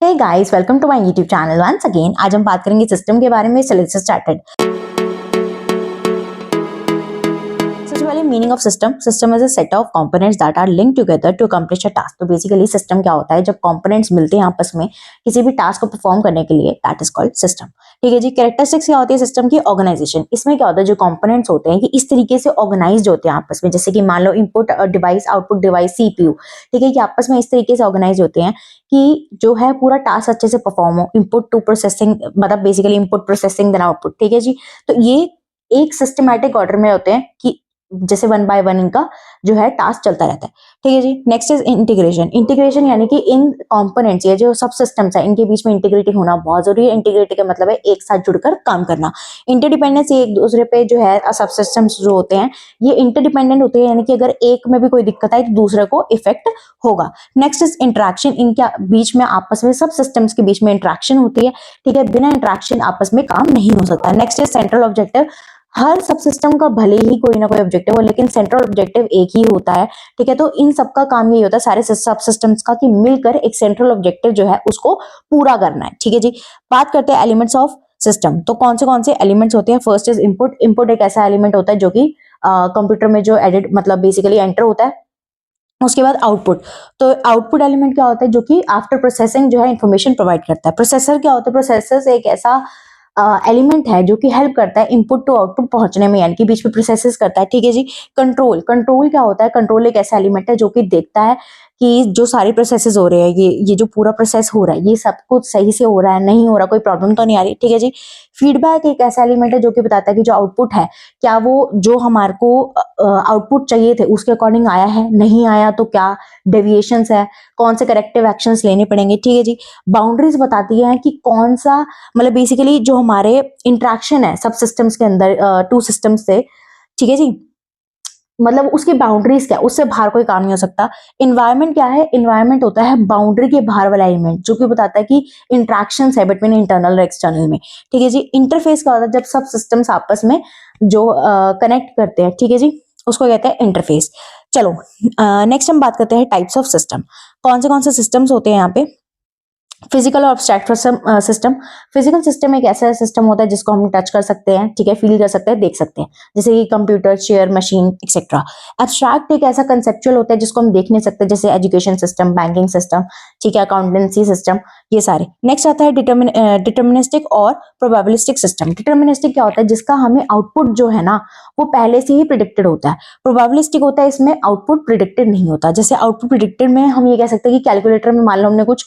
Hey guys, welcome to my YouTube channel once again. आज हम बात करेंगे सिस्टम के बारे में। चलिए स्टार्टेड। सबसे पहले meaning of system. System is a set of components that are linked together to accomplish a task. तो बेसिकली सिस्टम क्या होता है? जब कंपोनेंट्स मिलते हैं आपस में किसी भी टास्क को परफॉर्म करने के लिए, दैट इज कॉल्ड सिस्टम। ठीक है जी। कैरेक्टरिस्टिक्स क्या होती है सिस्टम की? ऑर्गेनाइजेशन। इसमें क्या होता है, जो कंपोनेंट्स होते हैं ये इस तरीके से ऑर्गेनाइज्ड होते हैं आपस में, जैसे कि मान लो input device, output device, CPU. ठीक है, कि आपस में इस तरीके से ऑर्गेनाइज होते हैं कि जो है पूरा टास्क अच्छे से परफॉर्म हो। इनपुट टू प्रोसेसिंग, मतलब basically input processing then output. ठीक है जी। तो ये एक सिस्टमैटिक ऑर्डर में होते हैं कि जैसे वन बाय वन इनका जो है टास्क चलता रहता है। ठीक है जी। Next is integration. इंटीग्रेशन यानी कि इन कंपोनेंट्स, ये जो सब सिस्टम्स है, इनके बीच में इंटीग्रिटी होना बहुत जरूरी है। इंटीग्रिटी का मतलब है एक साथ जुड़कर काम करना। इंटरडिपेंडेंस, ये एक दूसरे पे जो है सब सिस्टम्स जो होते हैं ये इंटरडिपेंडेंट होते हैं, यानी कि अगर एक में भी कोई दिक्कत आई तो दूसरे को इफेक्ट होगा। Next is interaction. इनके बीच में आपस में सब सिस्टम्स के बीच में इंटरेक्शन होती है। ठीक है, बिना इंटरेक्शन आपस में काम नहीं हो सकता। Next is central objective. हर सब सिस्टम का भले ही कोई ना कोई ऑब्जेक्टिव हो, लेकिन सेंट्रल ऑब्जेक्टिव एक ही होता है। ठीक है, तो इन सबका काम यही होता है सारे सब सिस्टम्स का, कि मिलकर एक सेंट्रल ऑब्जेक्टिव जो है उसको पूरा करना है। ठीक है जी। बात करते हैं एलिमेंट्स ऑफ सिस्टम। तो कौन से एलिमेंट्स होते हैं? First is input. इनपुट एक ऐसा एलिमेंट होता है जो कि कंप्यूटर में जो एडिट मतलब बेसिकली एंटर होता है। उसके बाद आउटपुट। तो आउटपुट एलिमेंट क्या होता है? जो कि आफ्टर प्रोसेसिंग जो है इंफॉर्मेशन प्रोवाइड करता है। प्रोसेसर क्या होता है? प्रोसेसर एक ऐसा एलिमेंट है जो कि हेल्प करता है इनपुट टू आउटपुट पहुंचने में, यानी कि बीच में प्रोसेसेस करता है। ठीक है जी। कंट्रोल। कंट्रोल क्या होता है? कंट्रोल एक ऐसा एलिमेंट है जो कि देखता है कि जो सारे प्रोसेसेस हो रहे हैं, ये जो पूरा प्रोसेस हो रहा है ये सब कुछ सही से हो रहा है, नहीं हो रहा, कोई प्रॉब्लम तो नहीं आ रही। ठीक है जी। फीडबैक एक ऐसा एलिमेंट है जो कि बताता है कि जो आउटपुट है क्या वो जो हमारे को आउटपुट चाहिए थे उसके अकॉर्डिंग आया है, नहीं आया तो क्या डेविएशंस है, कौन से करेक्टिव एक्शंस लेने पड़ेंगे। ठीक है जी। बाउंड्रीज बताती है कि कौन सा, मतलब बेसिकली जो हमारे इंट्रैक्शन है सब सिस्टम्स के अंदर टू सिस्टम्स से। ठीक है जी। मतलब उसकी बाउंड्रीज क्या, उससे बाहर कोई काम नहीं हो सकता। इन्वायरमेंट क्या है? इन्वायरमेंट होता है बाउंड्री के बाहर वाला एलिमेंट जो कि बताता है कि इंट्रैक्शंस है बिटवीन इंटरनल और एक्सटर्नल में। ठीक है जी। इंटरफेस क्या होता है? जब सब सिस्टम्स आपस में जो कनेक्ट करते हैं, ठीक है जी, उसको कहते हैं इंटरफेस। चलो नेक्स्ट हम बात करते हैं टाइप्स ऑफ सिस्टम। कौन से सिस्टम्स होते हैं यहाँ पे? फिजिकल और एब्स्ट्रैक्ट सिस्टम। फिजिकल सिस्टम एक ऐसा सिस्टम होता है जिसको हम टच कर सकते हैं, ठीक है, फील कर सकते हैं, देख सकते हैं, जैसे कि computer, chair, machine etcetera. Abstract एक ऐसा कंसेप्चुअल होता है जिसको हम देख नहीं सकते, जैसे एजुकेशन सिस्टम, बैंकिंग सिस्टम, ठीक है, अकाउंटेंसी सिस्टम, ये सारे। नेक्स्ट आता है डिटर्मिनिस्टिक और प्रोबेबिलिस्टिक सिस्टम। डिटर्मिनिस्टिक क्या होता है? जिसका हमें आउटपुट जो है ना वो पहले से ही प्रिडिक्टेड होता है। प्रोबेबिलिस्टिक होता है इसमें आउटपुट प्रिडिक्टेड नहीं होता। जैसे आउटपुट प्रिडिक्टेड में हम ये कह सकते हैं कि कैलकुलेटर में मान लो हमने कुछ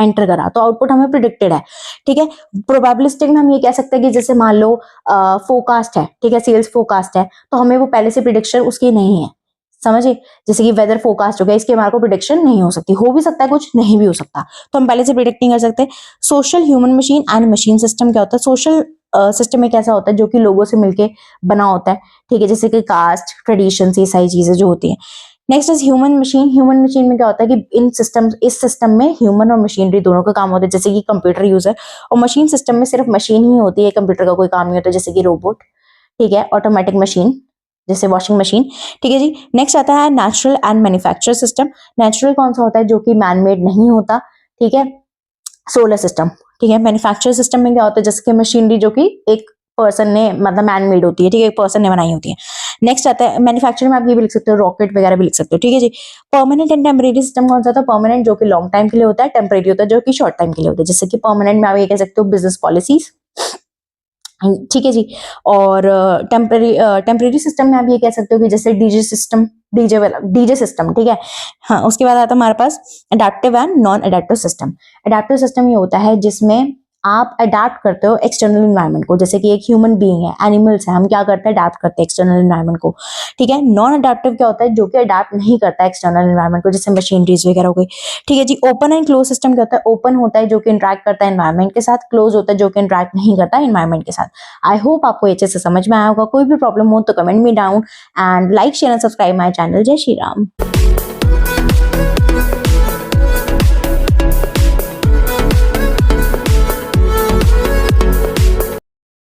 एंटर करा तो आउटपुट हमें प्रिडिक्टेड है। ठीक है। प्रोबेबिलिस्टिक में हम ये कह सकते हैं कि जैसे मान लो फोरकास्ट है, ठीक है, सेल्स फोरकास्ट है, तो हमें वो पहले से प्रिडिक्शन उसकी नहीं है, समझे। जैसे कि वेदर फोरकास्ट हो गया, इसके हमारे को प्रिडिक्शन नहीं हो सकती, हो भी सकता है कुछ, नहीं भी हो सकता, तो हम पहले से प्रिडिक्ट नहीं कर सकते। Social, human machine and machine system क्या होता है? सोशल सिस्टम एक ऐसा होता है जो कि लोगों से मिलके बना होता है, ठीक है, जैसे कि कास्ट, ट्रेडिशन, ये सारी चीजें जो होती हैं। Next is human machine. Human machine में क्या होता है कि इस सिस्टम में ह्यूमन और मशीनरी दोनों का काम होता है, जैसे कि कंप्यूटर यूजर। और मशीन सिस्टम में सिर्फ मशीन ही होती है, कंप्यूटर का कोई काम नहीं होता, जैसे कि रोबोट, ठीक है, ऑटोमेटिक मशीन जैसे वॉशिंग मशीन। ठीक है जी। नेक्स्ट आता है natural and manufacture system. Natural कौन सा होता है? जो कि मैन मेड नहीं होता, ठीक है, सोलर सिस्टम। ठीक है। मैन्युफैक्चर सिस्टम में क्या होता है? जैसे कि मशीनरी जो कि एक पर्सन ने, मतलब मैन मेड होती है, ठीक है, एक पर्सन ने बनाई होती है। नेक्स्ट आता है मैन्युफैक्चरिंग में आप ये भी लिख सकते हो, रॉकेट वगैरह भी लिख सकते हो। ठीक है जी। परमानेंट एंड टेम्परेरी सिस्टम कौन सा था? परमानेंट जो कि लॉन्ग टाइम के लिए होता है, टेम्परेरी होता है जो कि शॉर्ट टाइम के लिए होता है। जैसे कि परमानेंट में आप ये कह सकते हो बिजनेस पॉलिसीज, ठीक है जी। और टेम्परेरी सिस्टम में आप ये कह सकते हो कि जैसे डीजे सिस्टम, डीजे सिस्टम, ठीक है। हाँ, उसके बाद आता है हमारे पास adaptive and non adaptive system. Adaptive system ये होता है जिसमें आप अडेप्ट करते हो एक्सटर्नल इन्वायरमेंट को, जैसे कि एक ह्यूमन बीइंग है, एनिमल्स है, हम क्या करते हैं? अडेप्ट करते हैं एक्सटर्नल इन्वायरमेंट को। ठीक है। नॉन अडेप्टिव क्या होता है? जो कि अडेप्ट नहीं करता है एक्सटर्नल इन्वायरमेंट को, जैसे मशीनरीज वगैरह हो गई। ठीक है जी। ओपन एंड क्लोज सिस्टम क्या होता है? ओपन होता है जो कि इंटरेक्ट करता है एनवायरमेंट के साथ, क्लोज होता है जो कि इंटरेक्ट नहीं करता एनवायरमेंट के साथ। आई होप आपको अच्छे से समझ में आया होगा। कोई भी प्रॉब्लम हो तो comment me down and like, share and subscribe my channel. जय श्री राम।